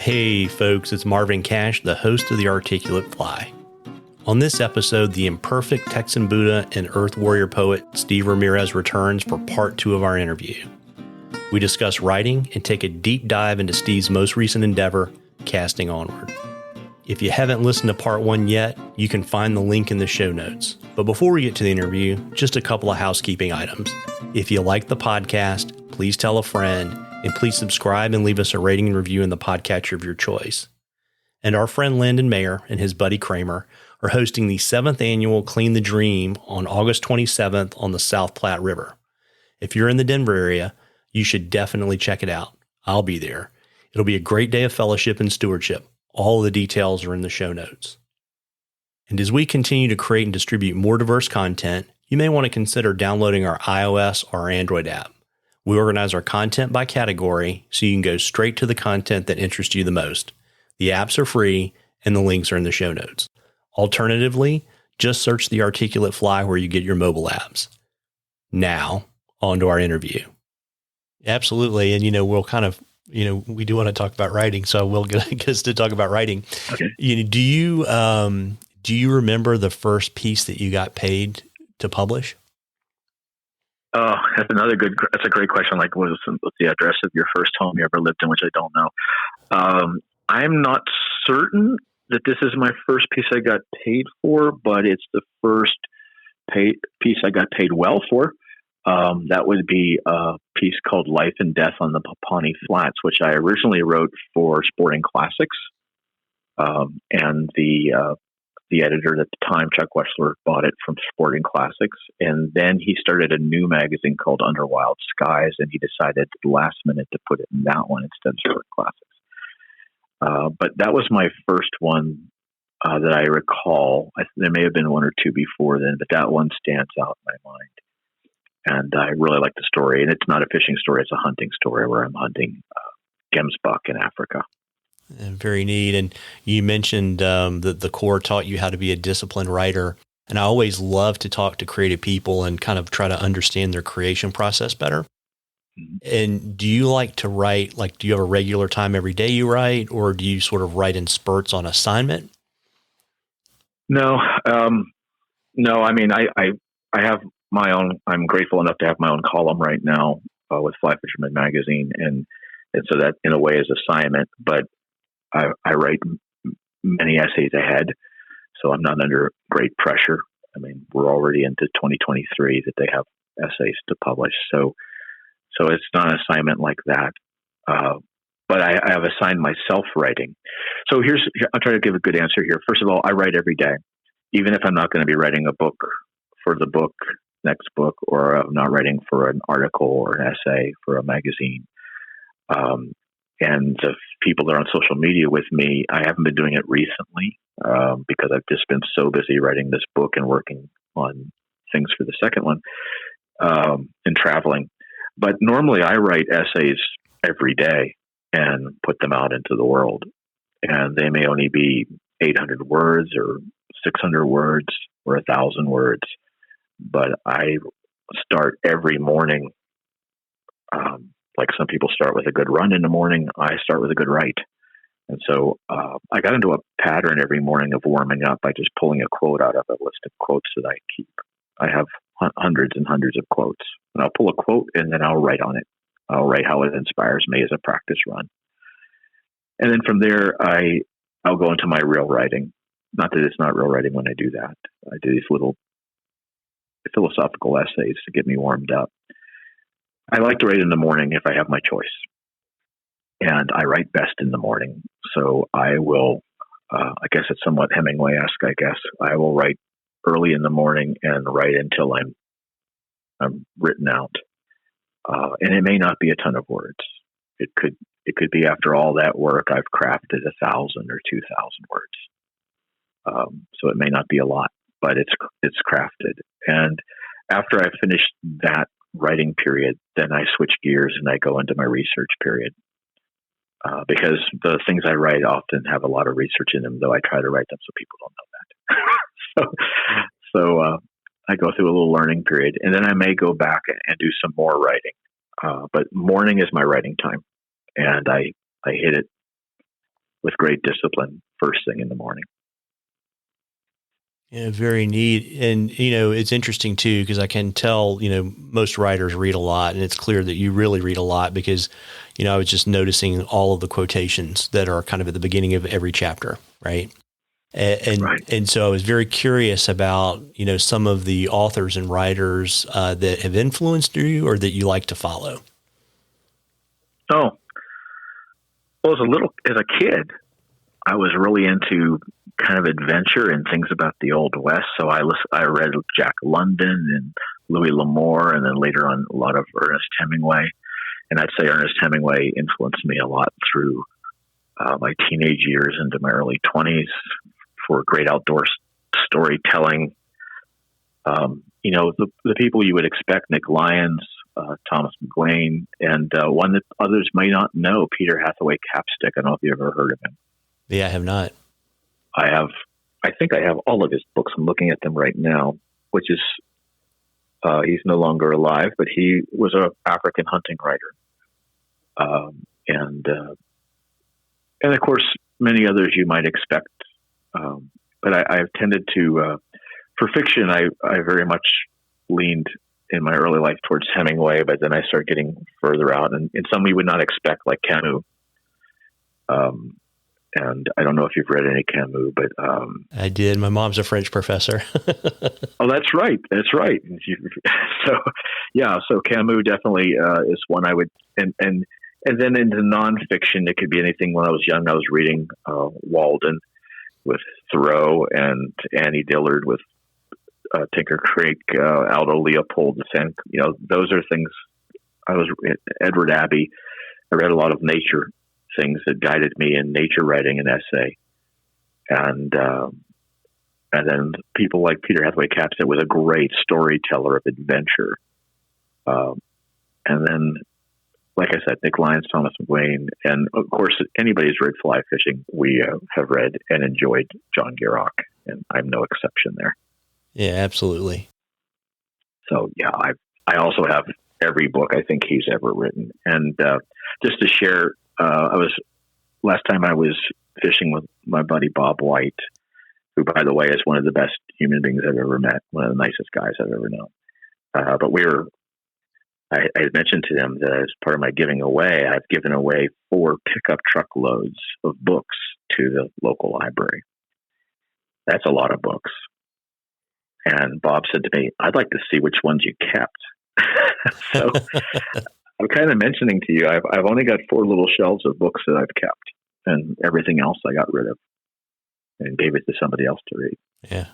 Hey folks, it's Marvin Cash, the host of The Articulate Fly. On this episode, the Imperfect Texan Buddha and Earth Warrior poet Steve Ramirez returns for part 2 of our interview. We discuss writing and take a deep dive into Steve's most recent endeavor, Casting Onward. If you haven't listened to part 1 yet, you can find the link in the show notes. But before we get to the interview, just a couple of housekeeping items. If you like the podcast, please tell a friend, and please subscribe and leave us a rating and review in the podcatcher of your choice. And our friend Landon Mayer and his buddy Kramer are hosting the 7th annual Clean the Dream on August 27th on the South Platte River. If you're in the Denver area, you should definitely check it out. I'll be there. It'll be a great day of fellowship and stewardship. All of the details are in the show notes. And as we continue to create and distribute more diverse content, you may want to consider downloading our iOS or Android app. We organize our content by category so you can go straight to the content that interests you the most. The apps are free and the links are in the show notes. Alternatively, just search The Articulate Fly where you get your mobile apps. Now, on to our interview. Absolutely. And, we'll kind of, we do want to talk about writing, so we'll get us to talk about writing. Okay. Do you remember the first piece that you got paid to publish? Oh, that's a great question. Like, what's the address of your first home you ever lived in, which I don't know. I'm not certain that this is my first piece I got paid for, but it's the first piece I got paid well for. That would be a piece called Life and Death on the Pawnee Flats, which I originally wrote for Sporting Classics. And the editor at the time, Chuck Weschler, bought it from Sporting Classics. And then he started a new magazine called Under Wild Skies, and he decided at the last minute to put it in that one instead of Sporting Classics. But that was my first one that I recall. There may have been one or two before then, but that one stands out in my mind. And I really like the story. And it's not a fishing story. It's a hunting story where I'm hunting gemsbuck in Africa. Very neat. And you mentioned that the Corps taught you how to be a disciplined writer. And I always love to talk to creative people and kind of try to understand their creation process better. Mm-hmm. And do you like to write, do you have a regular time every day you write, or do you sort of write in spurts on assignment? No. No, I mean, I have my own, I'm grateful enough to have my own column right now with Fly Fisherman Magazine. And so that in a way is assignment, but I write many essays ahead, so I'm not under great pressure. I mean, we're already into 2023 that they have essays to publish. So it's not an assignment like that. But I have assigned myself writing. So I'll try to give a good answer here. First of all, I write every day, even if I'm not going to be writing a book for the next book, or I'm not writing for an article or an essay for a magazine. And the people that are on social media with me, I haven't been doing it recently because I've just been so busy writing this book and working on things for the second one and traveling. But normally I write essays every day and put them out into the world. And they may only be 800 words or 600 words or 1,000 words. But I start every morning like some people start with a good run in the morning, I start with a good write. And so I got into a pattern every morning of warming up by just pulling a quote out of a list of quotes that I keep. I have hundreds and hundreds of quotes. And I'll pull a quote and then I'll write on it. I'll write how it inspires me as a practice run. And then from there, I'll go into my real writing. Not that it's not real writing when I do that. I do these little philosophical essays to get me warmed up. I like to write in the morning if I have my choice. And I write best in the morning. So I will, I guess it's somewhat Hemingway-esque, I guess. I will write early in the morning and write until I'm written out. And it may not be a ton of words. It could be after all that work, I've crafted 1,000 or 2,000 words. So it may not be a lot, but it's crafted. And after I finish that writing period, then I switch gears and I go into my research period. Because the things I write often have a lot of research in them, though I try to write them so people don't know that. so I go through a little learning period, and then I may go back and do some more writing. But morning is my writing time, and I hit it with great discipline first thing in the morning. Yeah, very neat. And, it's interesting too, because I can tell, most writers read a lot, and it's clear that you really read a lot because, I was just noticing all of the quotations that are kind of at the beginning of every chapter, right? And so I was very curious about, some of the authors and writers that have influenced you or that you like to follow. Oh, well, as a kid, I was really into kind of adventure and things about the Old West. So I read Jack London and Louis L'Amour, and then later on a lot of Ernest Hemingway. And I'd say Ernest Hemingway influenced me a lot through my teenage years into my early 20s for great outdoor storytelling. The people you would expect, Nick Lyons, Thomas McGuane, and one that others may not know, Peter Hathaway Capstick. I don't know if you've ever heard of him. Yeah, I have not. I think I have all of his books. I'm looking at them right now, which is, he's no longer alive, but he was an African hunting writer. And of course, many others you might expect. But I've tended to, for fiction, I very much leaned in my early life towards Hemingway, but then I started getting further out and some you would not expect, like Camus. And I don't know if you've read any Camus, but I did. My mom's a French professor. Oh, that's right. That's right. So Camus definitely is one I would, and then into nonfiction, it could be anything. When I was young, I was reading Walden with Thoreau and Annie Dillard with Tinker Creek, Aldo Leopold, those are things. I was Edward Abbey. I read a lot of nature things that guided me in nature writing and essay. And then people like Peter Hathaway Capstick was a great storyteller of adventure. And then, like I said, Nick Lyons, Thomas McGuane, and of course, anybody who's read Fly Fishing, we have read and enjoyed John Garrock, and I'm no exception there. Yeah, absolutely. So yeah, I also have every book I think he's ever written. And just to share, last time I was fishing with my buddy Bob White, who, by the way, is one of the best human beings I've ever met, one of the nicest guys I've ever known. But I had mentioned to him that as part of my giving away, I've given away 4 pickup truckloads of books to the local library. That's a lot of books. And Bob said to me, "I'd like to see which ones you kept." So I'm kind of mentioning to you, I've only got 4 little shelves of books that I've kept, and everything else I got rid of and gave it to somebody else to read. Yeah.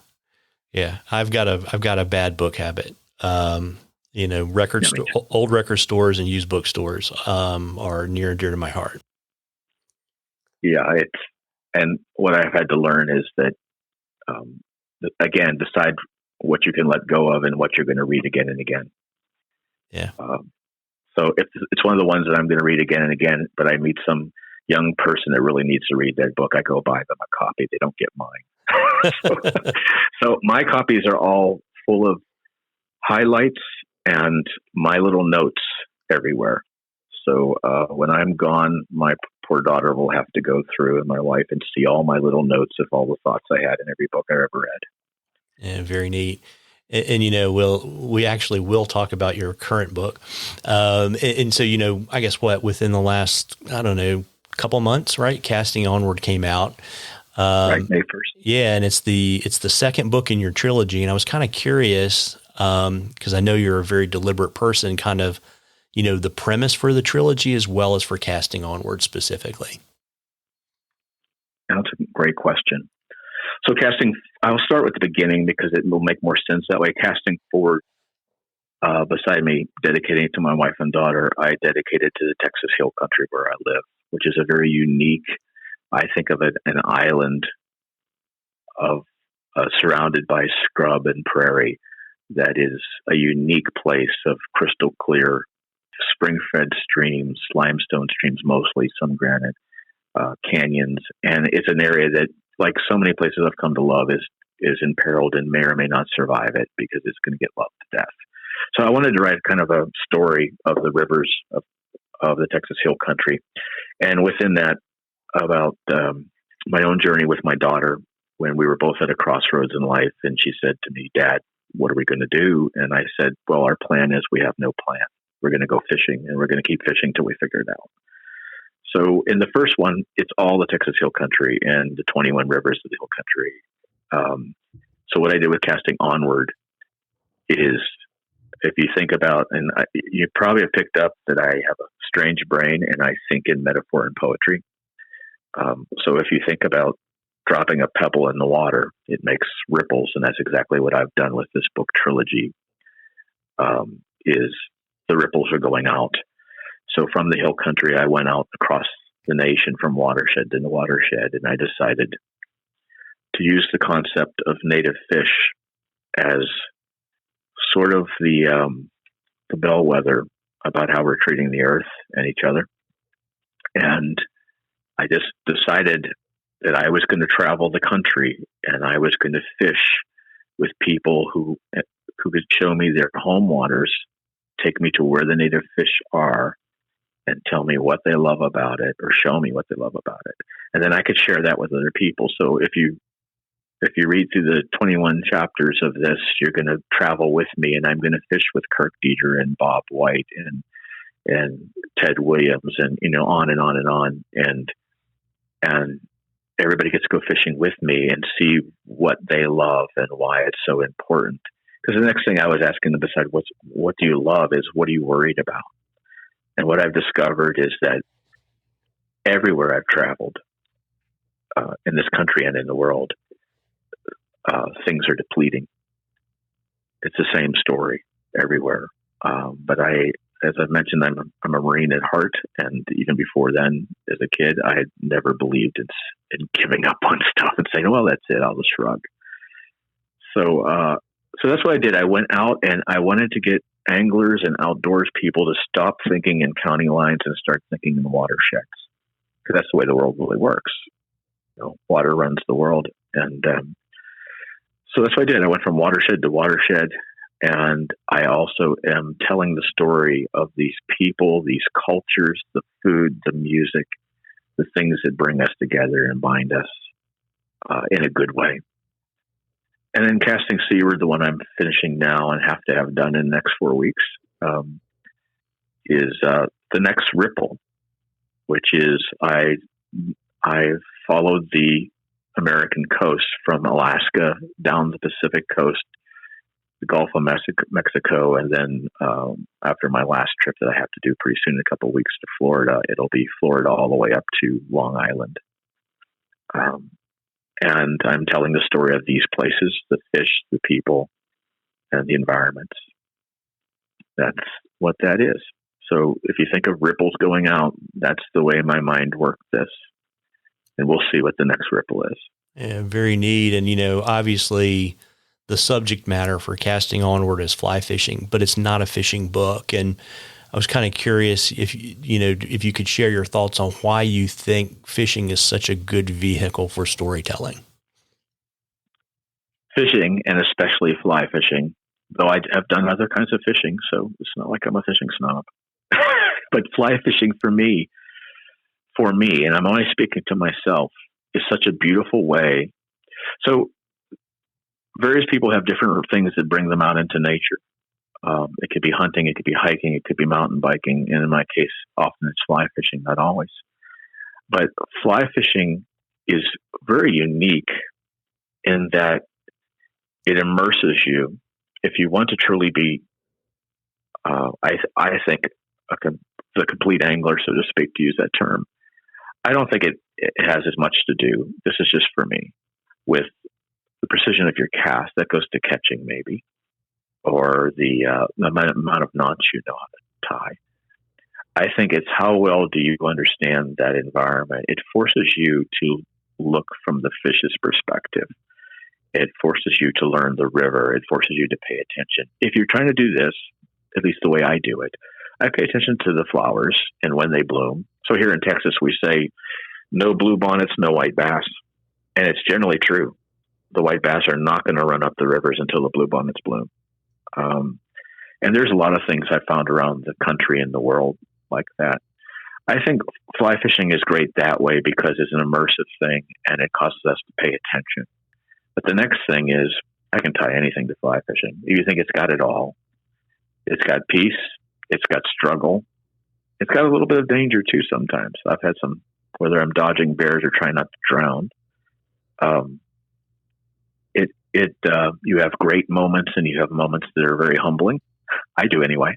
Yeah. I've got a bad book habit. Old record stores and used bookstores are near and dear to my heart. Yeah. And what I've had to learn is that, again, decide what you can let go of and what you're going to read again and again. Yeah. So if it's one of the ones that I'm going to read again and again, but I meet some young person that really needs to read that book, I go buy them a copy. They don't get mine. So my copies are all full of highlights and my little notes everywhere. So when I'm gone, my poor daughter will have to go through, and my wife, and see all my little notes of all the thoughts I had in every book I ever read. Yeah, very neat. And we actually will talk about your current book. And so, I guess within the last, couple months, right? Casting Onward came out. Right, May 1st. Yeah. And it's the second book in your trilogy. And I was kind of curious, because I know you're a very deliberate person, kind of, the premise for the trilogy as well as for Casting Onward specifically. That's a great question. So I'll start with the beginning because it will make more sense that way. Casting Forward, beside me dedicating it to my wife and daughter, I dedicate it to the Texas Hill Country where I live, which is a very unique, I think of it, an island of surrounded by scrub and prairie that is a unique place of crystal clear, spring-fed streams, limestone streams mostly, some granite, canyons. And it's an area that, like so many places I've come to love, is imperiled and may or may not survive it because it's going to get loved to death. So I wanted to write kind of a story of the rivers of the Texas Hill Country. And within that, about my own journey with my daughter when we were both at a crossroads in life. And she said to me, "Dad, what are we going to do?" And I said, "Well, our plan is we have no plan. We're going to go fishing, and we're going to keep fishing till we figure it out." So in the first one, it's all the Texas Hill Country and the 21 rivers of the Hill Country. So what I did with Casting Onward is, if you think about, and you probably have picked up that I have a strange brain and I think in metaphor and poetry. So if you think about dropping a pebble in the water, it makes ripples, and that's exactly what I've done with this book trilogy. Is the ripples are going out. So from the Hill Country, I went out across the nation from watershed to watershed, and I decided to use the concept of native fish as sort of the bellwether about how we're treating the earth and each other. And I just decided that I was going to travel the country, and I was going to fish with people who could show me their home waters, take me to where the native fish are, and tell me what they love about it, or show me what they love about it. And then I could share that with other people. So if you read through the 21 chapters of this, you're going to travel with me, and I'm going to fish with Kirk Deidre and Bob White and Ted Williams, and on and on and on. And everybody gets to go fishing with me and see what they love and why it's so important. Because the next thing I was asking them, besides what do you love, is what are you worried about? And what I've discovered is that everywhere I've traveled in this country and in the world, things are depleting. It's the same story everywhere. But as I've mentioned, I'm a Marine at heart, and even before then, as a kid, I had never believed in giving up on stuff and saying, "Well, that's it. I'll just shrug." So that's what I did. I went out and I wanted to get anglers and outdoors people to stop thinking in county lines and start thinking in watersheds, because that's the way the world really works. Water runs the world, and so that's what I did. I went from watershed to watershed, and I also am telling the story of these people, these cultures, the food, the music, the things that bring us together and bind us in a good way. And then Casting Seaward, the one I'm finishing now and have to have done in the next 4 weeks, is the next ripple, which is I followed the American coast from Alaska down the Pacific coast, the Gulf of Mexico, and then after my last trip that I have to do pretty soon, in a couple of weeks, to Florida, it'll be Florida all the way up to Long Island. And I'm telling the story of these places, the fish, the people, and the environments. That's what that is. So if you think of ripples going out, that's the way my mind worked this. And we'll see what the next ripple is. Yeah, very neat. And, obviously the subject matter for Casting Onward is fly fishing, but it's not a fishing book. And I was kind of curious if you could share your thoughts on why you think fishing is such a good vehicle for storytelling. Fishing, and especially fly fishing, though I have done other kinds of fishing, so it's not like I'm a fishing snob. But fly fishing for me, and I'm only speaking to myself, is such a beautiful way. So various people have different things that bring them out into nature. It could be hunting, it could be hiking, it could be mountain biking. And in my case, often it's fly fishing, not always. But fly fishing is very unique in that it immerses you. If you want to truly be, I think, the complete angler, so to speak, to use that term, I don't think it has as much to do, this is just for me, with the precision of your cast. That goes to catching, maybe, or the amount of knots you know how to tie. I think it's how well do you understand that environment. It forces you to look from the fish's perspective. It forces you to learn the river. It forces you to pay attention. If you're trying to do this, at least the way I do it, I pay attention to the flowers and when they bloom. So here in Texas, we say, no bluebonnets, no white bass. And it's generally true. The white bass are not going to run up the rivers until the bluebonnets bloom. And there's a lot of things I found around the country and the world like that. I think fly fishing is great that way because it's an immersive thing and it causes us to pay attention. But the next thing is, I can tie anything to fly fishing. You think it's got it all. It's got peace. It's got struggle. It's got a little bit of danger too sometimes. I've had some, whether I'm dodging bears or trying not to drown. You have great moments and you have moments that are very humbling. I do anyway.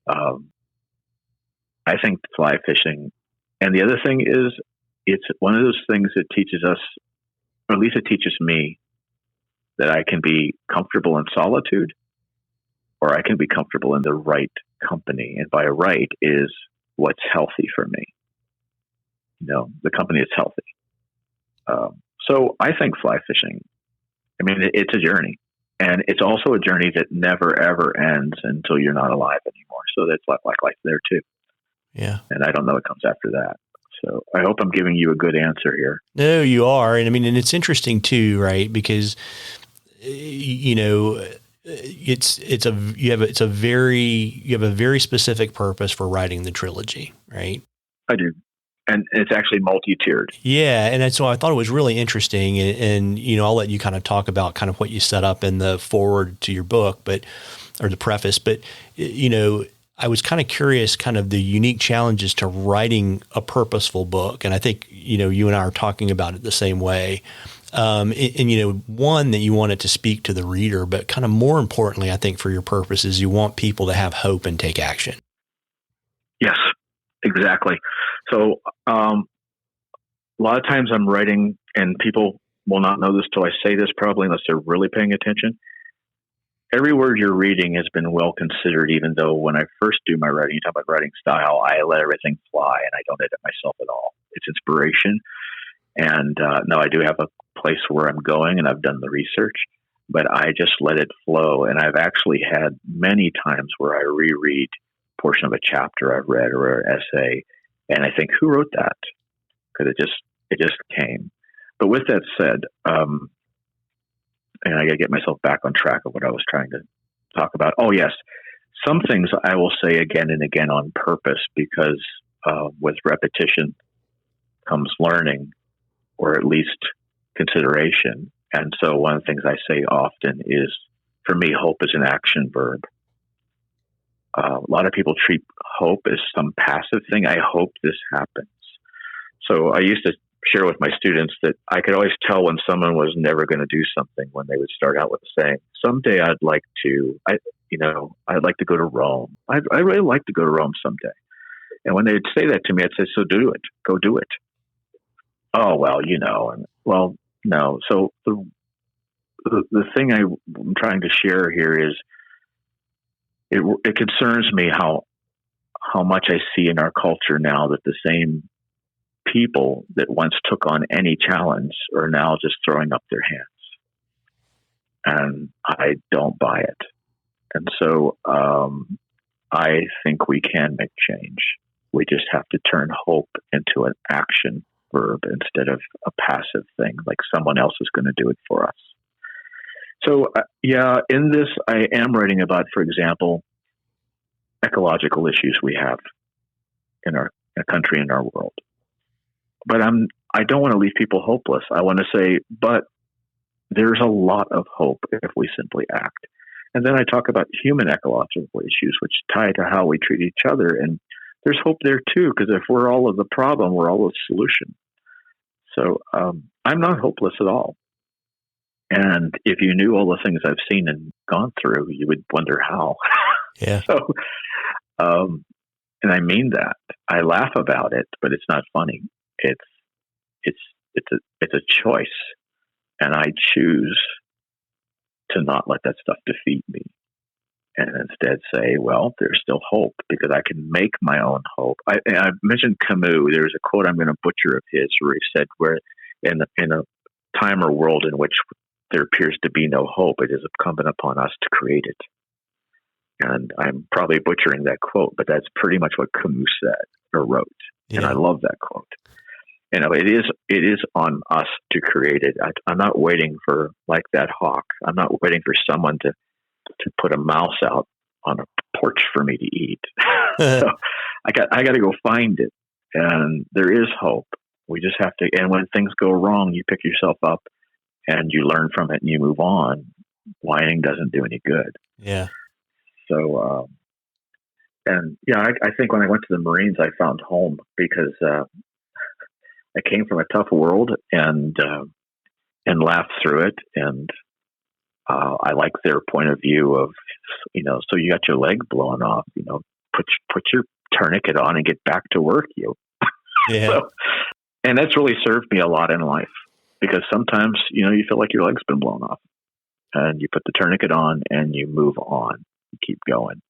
I think fly fishing, and the other thing is, it's one of those things that teaches us, or at least it teaches me, that I can be comfortable in solitude, or I can be comfortable in the right company. And by right is what's healthy for me. The company is healthy. So I think fly fishing, it's a journey. And it's also a journey that never, ever ends until you're not alive anymore. So that's like life there too. Yeah. And I don't know what comes after that. So I hope I'm giving you a good answer here. No, you are. And and it's interesting too, right? Because, you have a very specific purpose for writing the trilogy, right? I do. And it's actually multi-tiered. Yeah. And so I thought it was really interesting. And I'll let you kind of talk about kind of what you set up in the forward to your book, or the preface. But, I was kind of curious, kind of the unique challenges to writing a purposeful book. And I think, you and I are talking about it the same way. One, that you want it to speak to the reader, but kind of more importantly, I think for your purposes, you want people to have hope and take action. Yes, exactly. So a lot of times I'm writing, and people will not know this till I say this probably, unless they're really paying attention. Every word you're reading has been well considered, even though when I first do my writing, you talk about writing style, I let everything fly and I don't edit myself at all. It's inspiration. And now I do have a place where I'm going and I've done the research, but I just let it flow. And I've actually had many times where I reread a portion of a chapter I've read or an essay, and I think, who wrote that? Because it just came. But with that said, and I got to get myself back on track of what I was trying to talk about. Oh, yes. Some things I will say again and again on purpose, because with repetition comes learning, or at least consideration. And so one of the things I say often is, for me, hope is an action verb. A lot of people treat hope as some passive thing. I hope this happens. So I used to share with my students that I could always tell when someone was never going to do something when they would start out with saying, someday I'd like to go to Rome. I'd really like to go to Rome someday. And when they'd say that to me, I'd say, so do it. Go do it. Oh, well, no. So the thing I'm trying to share here is it concerns me how much I see in our culture now that the same people that once took on any challenge are now just throwing up their hands. And I don't buy it. And so I think we can make change. We just have to turn hope into an action verb instead of a passive thing, like someone else is going to do it for us. So, in this, I am writing about, for example, ecological issues we have in our country and our world. But I don't want to leave people hopeless. I want to say, but there's a lot of hope if we simply act. And then I talk about human ecological issues, which tie to how we treat each other. And there's hope there too, because if we're all of the problem, we're all of the solution. So I'm not hopeless at all. And if you knew all the things I've seen and gone through, you would wonder how. Yeah. So, and I mean that. I laugh about it, but it's not funny. It's a choice, and I choose to not let that stuff defeat me, and instead say, well, there's still hope, because I can make my own hope. I mentioned Camus. There's a quote I'm going to butcher of his, where he said, where in a time or world in which there appears to be no hope, it is incumbent upon us to create it. And I'm probably butchering that quote, but that's pretty much what Camus said or wrote. Yeah. And I love that quote. It is on us to create it. I'm not waiting for, like that hawk, I'm not waiting for someone to put a mouse out on a porch for me to eat. So I got to go find it. and there is hope. We just have to, and when things go wrong, you pick yourself up and you learn from it and you move on. Whining doesn't do any good. Yeah. So, and yeah, I think when I went to the Marines, I found home because I came from a tough world and laughed through it. And I like their point of view of, so you got your leg blown off, put your tourniquet on and get back to work. Yeah. So, and that's really served me a lot in life because sometimes, you feel like your leg's been blown off and you put the tourniquet on and you move on, you keep going.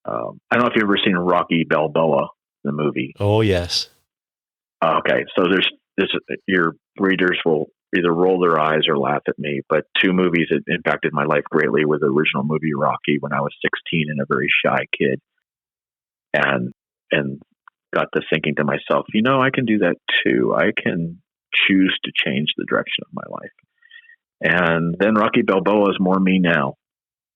I don't know if you've ever seen Rocky Balboa, the movie. Oh, yes. Okay. So there's your readers will either roll their eyes or laugh at me, but two movies that impacted my life greatly were the original movie Rocky when I was 16 and a very shy kid, and got to thinking to myself, I can do that too. I can choose to change the direction of my life. And then Rocky Balboa is more me now.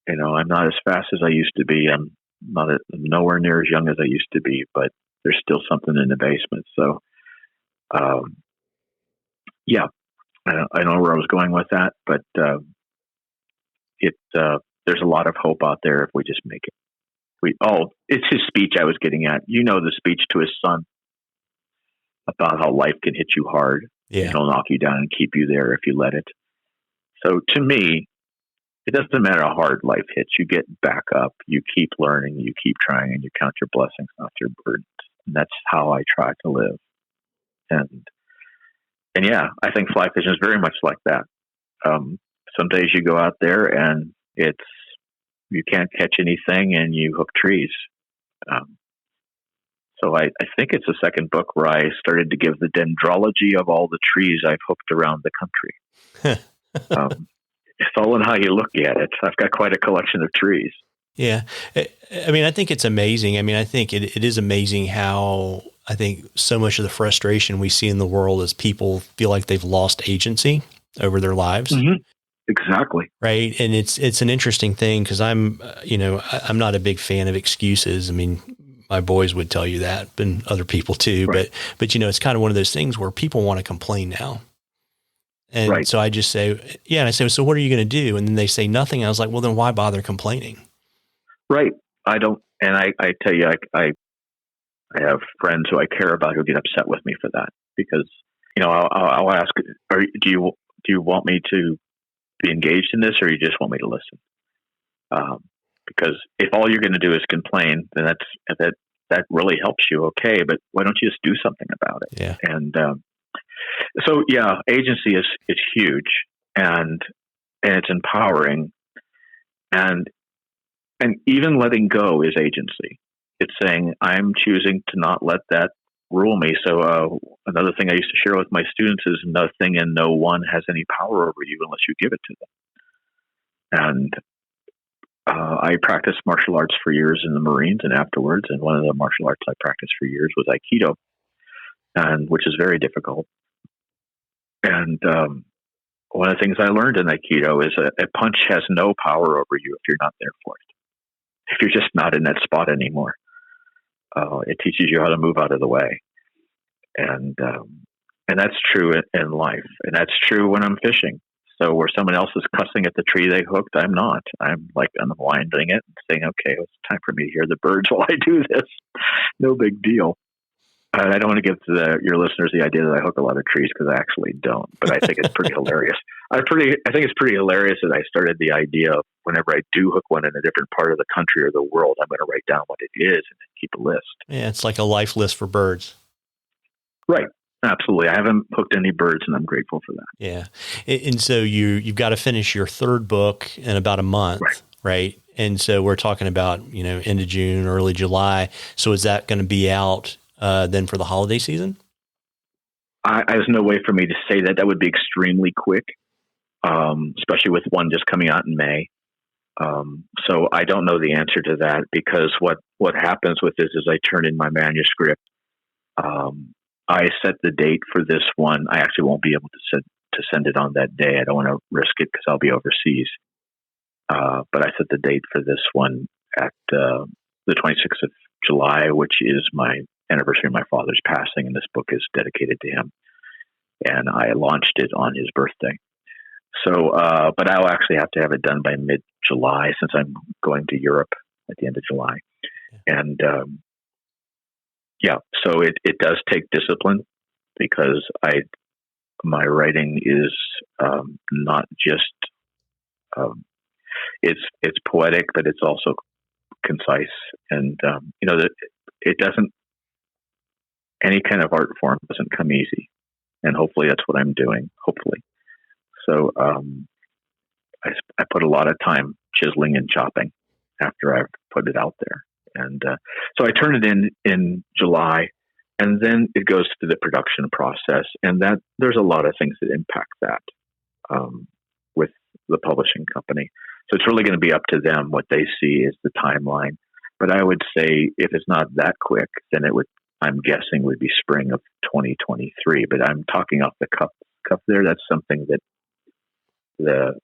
I'm not as fast as I used to be. I'm nowhere near as young as I used to be, but there's still something in the basement. So, yeah, I know where I was going with that, but there's a lot of hope out there if we just make it. It's his speech I was getting at. The speech to his son about how life can hit you hard. Yeah. It'll knock you down and keep you there if you let it. So to me, it doesn't matter how hard life hits. You get back up, you keep learning, you keep trying, and you count your blessings, not your burdens. And that's how I try to live. And yeah, I think fly fishing is very much like that. Some days you go out there and you can't catch anything and you hook trees. So I think it's the second book where I started to give the dendrology of all the trees I've hooked around the country. It's all in how you look at it. I've got quite a collection of trees. Yeah. I think it's amazing. I think it is amazing how I think so much of the frustration we see in the world is people feel like they've lost agency over their lives. Mm-hmm. Exactly. Right. And it's an interesting thing because I'm not a big fan of excuses. My boys would tell you that, and other people too, right. but it's kind of one of those things where people want to complain now. And right. So I just say, yeah. And I say, so what are you going to do? And then they say nothing. I was like, well, then why bother complaining? Right. I don't. And I tell you, I have friends who I care about who get upset with me for that because, I'll ask, do you want me to be engaged in this or you just want me to listen? Because if all you're going to do is complain, then that really helps you. Okay. But why don't you just do something about it? Yeah. And, so yeah, agency is huge and it's empowering and even letting go is agency. It's saying I'm choosing to not let that rule me. So another thing I used to share with my students is nothing and no one has any power over you unless you give it to them. And I practiced martial arts for years in the Marines and afterwards. And one of the martial arts I practiced for years was Aikido, which is very difficult. And one of the things I learned in Aikido is a punch has no power over you if you're not there for it. If you're just not in that spot anymore, it teaches you how to move out of the way. And that's true in life. And that's true when I'm fishing. So where someone else is cussing at the tree they hooked, I'm not. I'm like unwinding it and saying, okay, it's time for me to hear the birds while I do this. No big deal. I don't want to give to your listeners the idea that I hook a lot of trees because I actually don't, but I think it's pretty hilarious. I think it's pretty hilarious that I started the idea of whenever I do hook one in a different part of the country or the world, I'm going to write down what it is and then keep a list. Yeah, it's like a life list for birds. Right. Absolutely. I haven't hooked any birds and I'm grateful for that. Yeah. And so you've got to finish your third book in about a month, right? And so we're talking about, end of June, early July. So is that going to be out then for the holiday season? There's no way for me to say that. That would be extremely quick, especially with one just coming out in May. So I don't know the answer to that because what happens with this is I turn in my manuscript. I set the date for this one. I actually won't be able to send it on that day. I don't want to risk it because I'll be overseas. But I set the date for this one at the 26th of July, which is my anniversary of my father's passing, and this book is dedicated to him. And I launched it on his birthday. So, but I'll actually have to have it done by mid-July, since I'm going to Europe at the end of July. And so it does take discipline, because my writing is not just it's poetic, but it's also concise, and that it doesn't, any kind of art form doesn't come easy, and hopefully that's what I'm doing. Hopefully, so I put a lot of time chiseling and chopping after I've put it out there, and so I turn it in July, and then it goes through the production process, and that there's a lot of things that impact that with the publishing company. So it's really going to be up to them. What they see is the timeline. But I would say if it's not that quick, then I'm guessing would be spring of 2023. But I'm talking off the cuff there. That's something that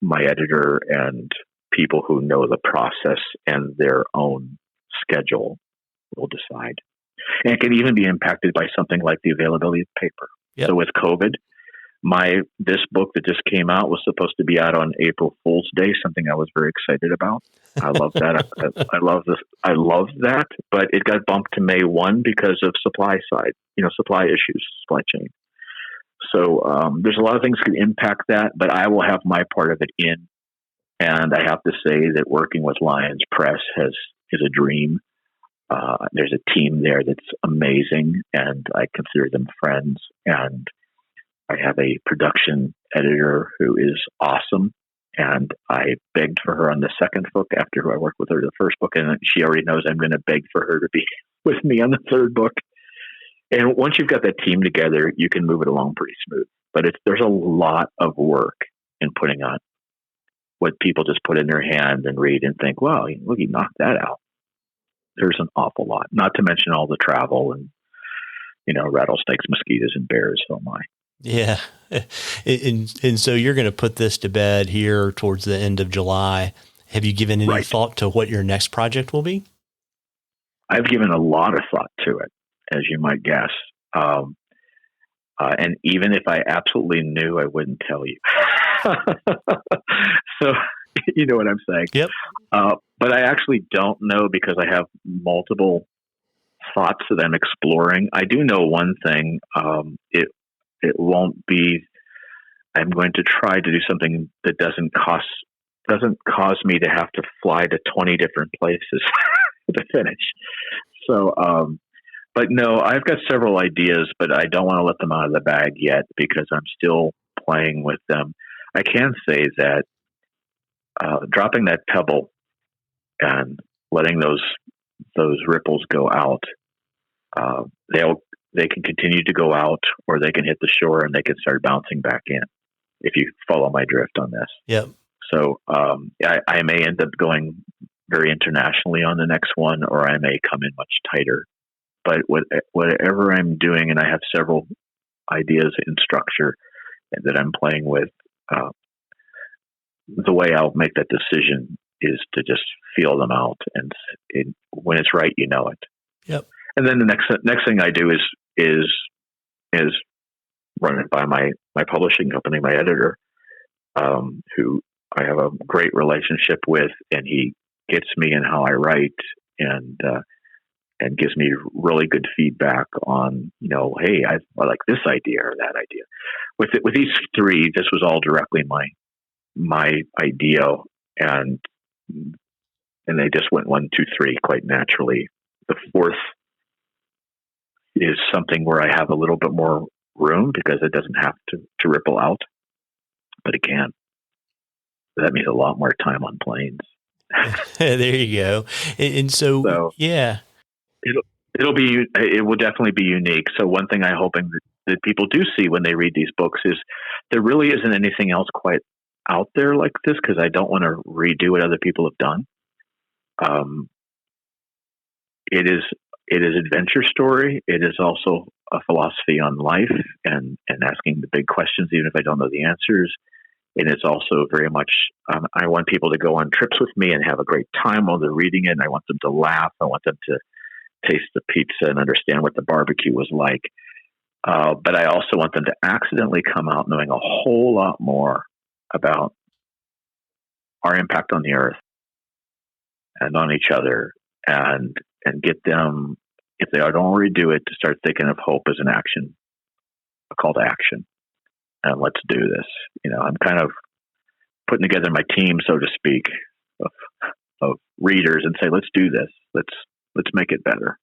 my editor and people who know the process and their own schedule will decide. And it can even be impacted by something like the availability of paper. Yep. So with COVID, this book that just came out was supposed to be out on April Fool's Day, something I was very excited about. I love that. I love this. I love that, but it got bumped to May 1 because of supply issues, supply chain. So there's a lot of things that can impact that, but I will have my part of it in. And I have to say that working with Lions Press is a dream. There's a team there that's amazing, and I consider them friends. And I have a production editor who is awesome, and I begged for her on the second book after I worked with her the first book, and she already knows I'm going to beg for her to be with me on the third book. And once you've got that team together, you can move it along pretty smooth. But there's a lot of work in putting on what people just put in their hand and read and think, wow, look, he knocked that out. There's an awful lot, not to mention all the travel and, rattlesnakes, mosquitoes, and bears. Oh my. Yeah. And so you're going to put this to bed here towards the end of July. Have you given any thought to what your next project will be? I've given a lot of thought to it, as you might guess. And even if I absolutely knew, I wouldn't tell you. So, you know what I'm saying? Yep. But I actually don't know, because I have multiple thoughts that I'm exploring. I do know one thing. It won't be, I'm going to try to do something that doesn't cause me to have to fly to 20 different places to finish. So, but no, I've got several ideas, but I don't want to let them out of the bag yet, because I'm still playing with them. I can say that dropping that pebble and letting those ripples go out, they can continue to go out, or they can hit the shore and they can start bouncing back in, if you follow my drift on this. Yep. So I may end up going very internationally on the next one, or I may come in much tighter. But whatever I'm doing, and I have several ideas in structure that I'm playing with, the way I'll make that decision is to just feel them out, and when it's right, you know it. Yep. And then the next thing I do is run it by my publishing company, my editor, who I have a great relationship with, and he gets me in how I write, and gives me really good feedback on, hey, I like this idea or that idea. With these three, this was all directly my idea, and they just went 1, 2, 3 quite naturally. The fourth is something where I have a little bit more room, because it doesn't have to ripple out, but it can. That means a lot more time on planes. There you go. And so yeah, it will definitely be unique. So one thing I'm hoping that people do see when they read these books is there really isn't anything else quite out there like this, because I don't want to redo what other people have done. It is adventure story. It is also a philosophy on life and asking the big questions, even if I don't know the answers. And it's also very much, I want people to go on trips with me and have a great time while they're reading it. And I want them to laugh. I want them taste the pizza and understand what the barbecue was like. But I also want them to accidentally come out knowing a whole lot more about our impact on the earth and on each other, and get them, if they don't already do it, to start thinking of hope as an action, a call to action. And let's do this. I'm kind of putting together my team, so to speak, of readers and say, let's do this. Let's make it better.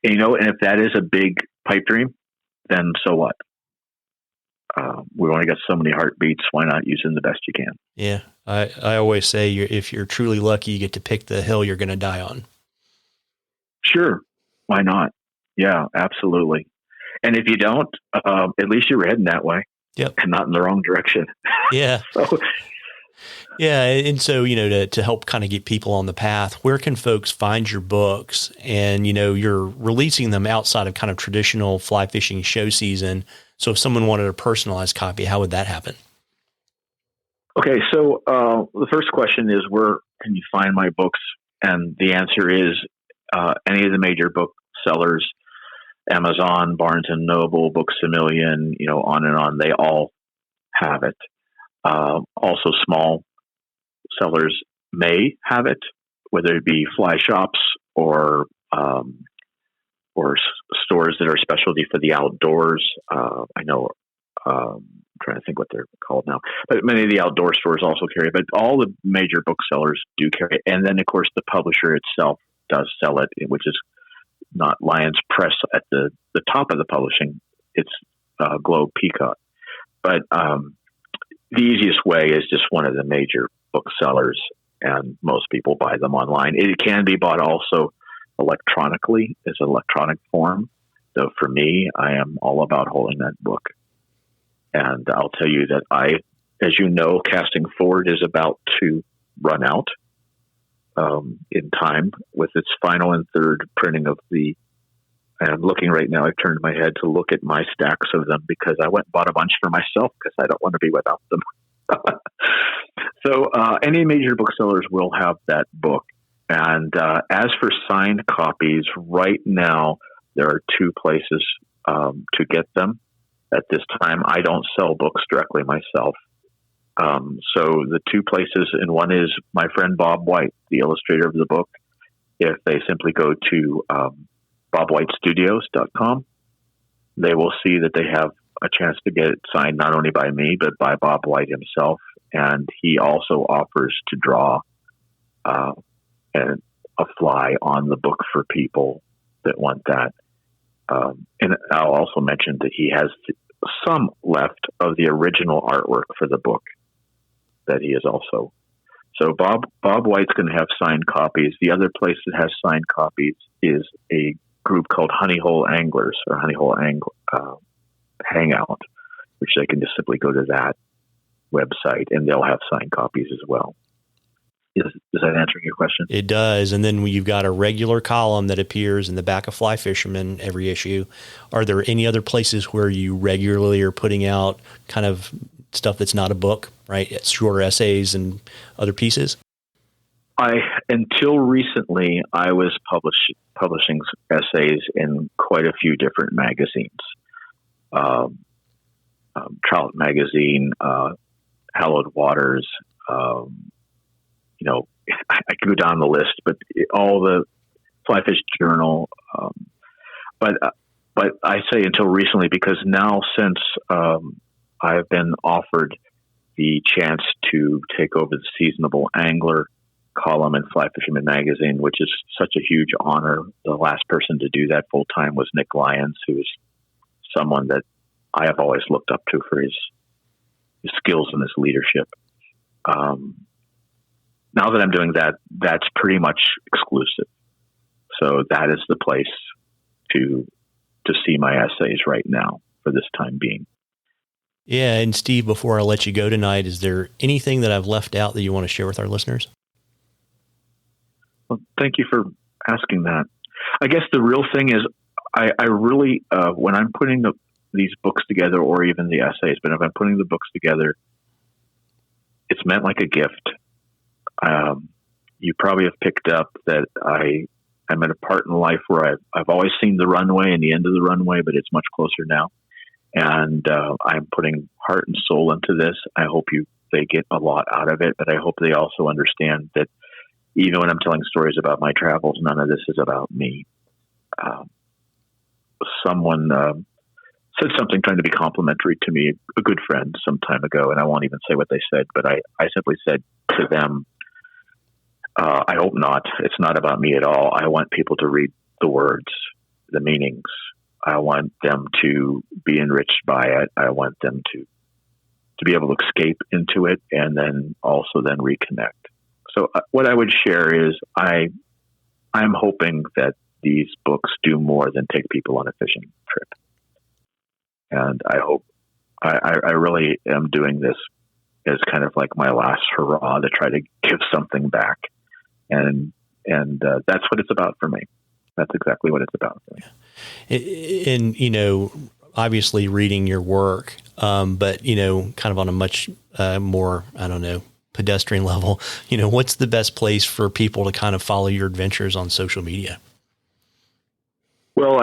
And, and if that is a big pipe dream, then so what? We've only got so many heartbeats. Why not use them the best you can? Yeah. I always say if you're truly lucky, you get to pick the hill you're going to die on. Sure. Why not? Yeah, absolutely. And if you don't, at least you're heading that way. Yep. And not in the wrong direction. Yeah. So, yeah. And so, to help kind of get people on the path, where can folks find your books? And, you're releasing them outside of kind of traditional fly fishing show season. So if someone wanted a personalized copy, how would that happen? Okay. So the first question is, where can you find my books? And the answer is any of the major booksellers, Amazon, Barnes and Noble, Books A Million, on and on. They all have it. Also, small sellers may have it, whether it be fly shops or stores that are specialty for the outdoors. I know, I'm trying to think what they're called now, but many of the outdoor stores also carry it. But all the major booksellers do carry it, and then of course the publisher itself does sell it, which is not Lions Press at the top of the publishing. It's Globe Peacock. But the easiest way is just one of the major booksellers, and most people buy them online. It can be bought also electronically as an electronic form. So for me, I am all about holding that book. And I'll tell you that as you know, Casting Forward is about to run out in time with its final and third printing of the. And I'm looking right now. I've turned my head to look at my stacks of them because I went and bought a bunch for myself because I don't want to be without them. So any major booksellers will have that book. And as for signed copies, right now there are two places to get them. At this time, I don't sell books directly myself. So the two places, and one is my friend Bob White, the illustrator of the book. If they simply go to bobwhitestudios.com, they will see that they have a chance to get it signed not only by me, but by Bob White himself. And he also offers to draw a fly on the book for people that want that. And I'll also mention that he has some left of the original artwork for the book that he is also. So Bob White's going to have signed copies. The other place that has signed copies is a group called Honey Hole Anglers, or Honey Hole Hangout, which they can just simply go to that website and they'll have signed copies as well. Is that answering your question? It does. And then you've got a regular column that appears in the back of Fly Fisherman every issue. Are there any other places where you regularly are putting out kind of stuff that's not a book, right? It's shorter essays and other pieces? Until recently, I was publishing essays in quite a few different magazines. Trout Magazine, Hallowed Waters, I could go down the list, but all the Fly Fish Journal. But I say until recently, because now since I've been offered the chance to take over the Seasonable Angler column in Fly Fisherman Magazine, which is such a huge honor. The last person to do that full time was Nick Lyons, who is someone that I have always looked up to for his skills and his leadership. Now that I'm doing that, that's pretty much exclusive. So that is the place to see my essays right now for this time being. Yeah. And Steve, before I let you go tonight, is there anything that I've left out that you want to share with our listeners? Well, thank you for asking that. I guess the real thing is I really, when I'm putting these books together, or even the essays, but if I'm putting the books together, it's meant like a gift. You probably have picked up that I I'm at a part in life where I've always seen the runway and the end of the runway, but it's much closer now. And I'm putting heart and soul into this. I hope they get a lot out of it, but I hope they also understand that even when I'm telling stories about my travels, none of this is about me. Someone said something trying to be complimentary to me, a good friend some time ago, and I won't even say what they said, but I simply said to them, I hope not. It's not about me at all. I want people to read the words, the meanings. I want them to be enriched by it. I want them to be able to escape into it and then also then reconnect. So what I would share is I'm hoping that these books do more than take people on a fishing trip. And I hope I really am doing this as kind of like my last hurrah to try to give something back. And that's what it's about for me. That's exactly what it's about for me. And, obviously reading your work, but, kind of on a much more, pedestrian level, what's the best place for people to kind of follow your adventures on social media? Well,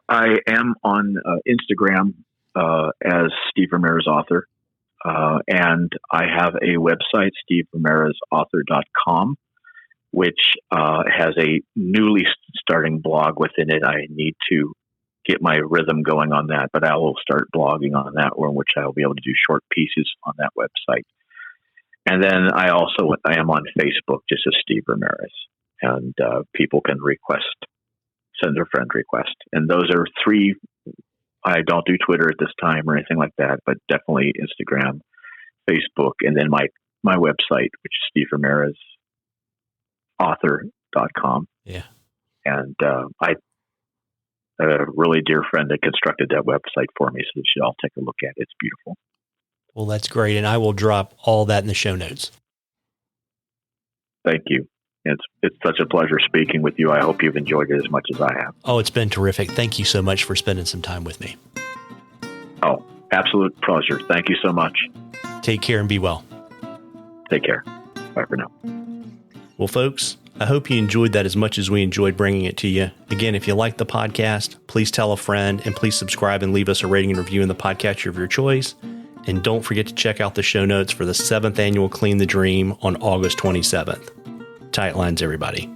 I am on Instagram as Steve Ramirez author. And I have a website, SteveRamirezAuthor.com, which has a newly starting blog within it. I need to get my rhythm going on that, but I will start blogging on that one, which I will be able to do short pieces on that website. And then I am on Facebook, just as Steve Ramirez, and people can send their friend request. And those are three. I don't do Twitter at this time or anything like that, but definitely Instagram, Facebook, and then my website, which is SteveRamirezAuthor.com. Yeah. And I a really dear friend that constructed that website for me, so you should all take a look at it. It's beautiful. Well, that's great. And I will drop all that in the show notes. Thank you. It's such a pleasure speaking with you. I hope you've enjoyed it as much as I have. Oh, it's been terrific. Thank you so much for spending some time with me. Oh, absolute pleasure. Thank you so much. Take care and be well. Take care. Bye for now. Well, folks, I hope you enjoyed that as much as we enjoyed bringing it to you. Again, if you like the podcast, please tell a friend and please subscribe and leave us a rating and review in the podcatcher of your choice. And don't forget to check out the show notes for the 7th annual Clean the Dream on August 27th. Tight lines, everybody.